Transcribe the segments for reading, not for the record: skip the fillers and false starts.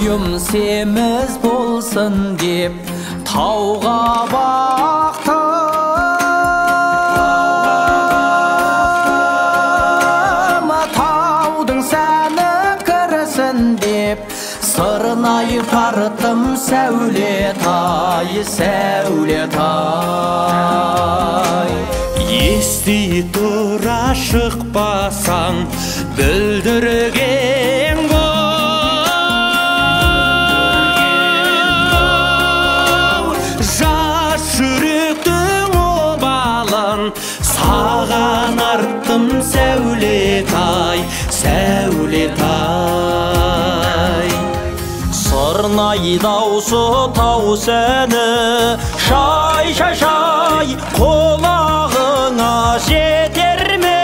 бойым семіз болсын деп тауға бақтым, таудың сәні кірсін деп сырнай тарттым. Сәулетай, сәулетай, ести тұра шықпасаң бүлдірген бол, жас жүректің обалын саған арттым. Сәулетай, сәулетай, сырнай даусы тау сәні шай шай шай құлағыңа жетер ме?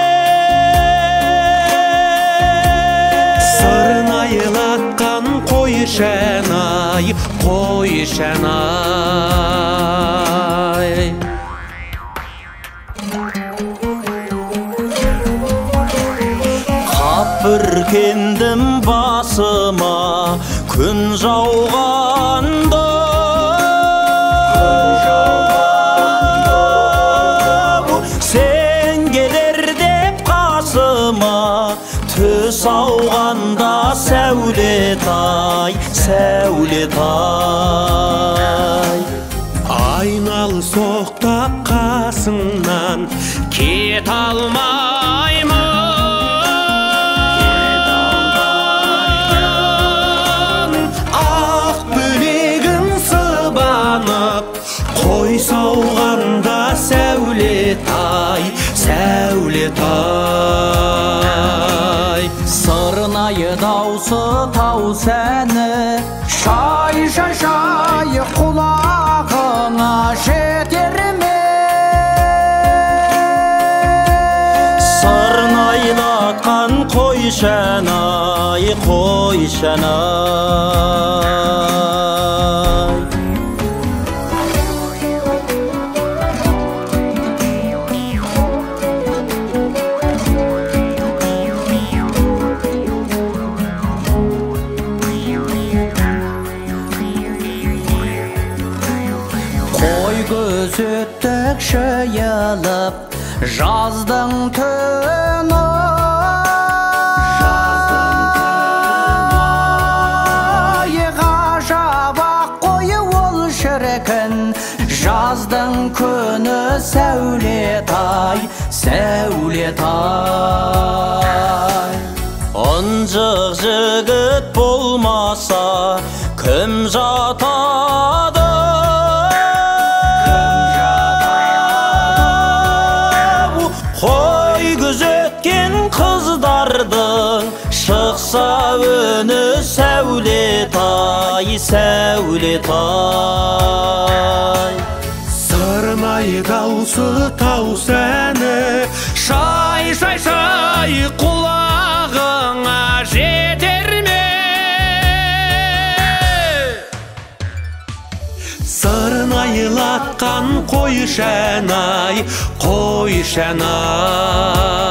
Сырнайлатқан қой шәнай, қой шәнай. Бүркендім басыма күн жауғанда, сен келер деп қасыма түс ауғанда. Сәулетай, сәулетай, айнал соқтап қасыңнан кет алмаймын. Қой сауғанда сәулетай, сәулетай, сырнай даусы тау сәні шай шай шай құлағыңа жетер ме? Сырнайлатқан қой шәнай, қой шәнай. Көзөттік шайылып жаздың түні, ғажап ақ қой ол шіркін жаздың күні. Сәулетай, сәулетай, ынжық жігіт болмаса кім жатады? Қой күзеткен қыздардың шықса үні. Сәулетай, сәулетай, сырнай даусы тау сәні шай шай шай құлағыңа жетер ме? Сырнайлатқан қой шәнай, қой шәнай.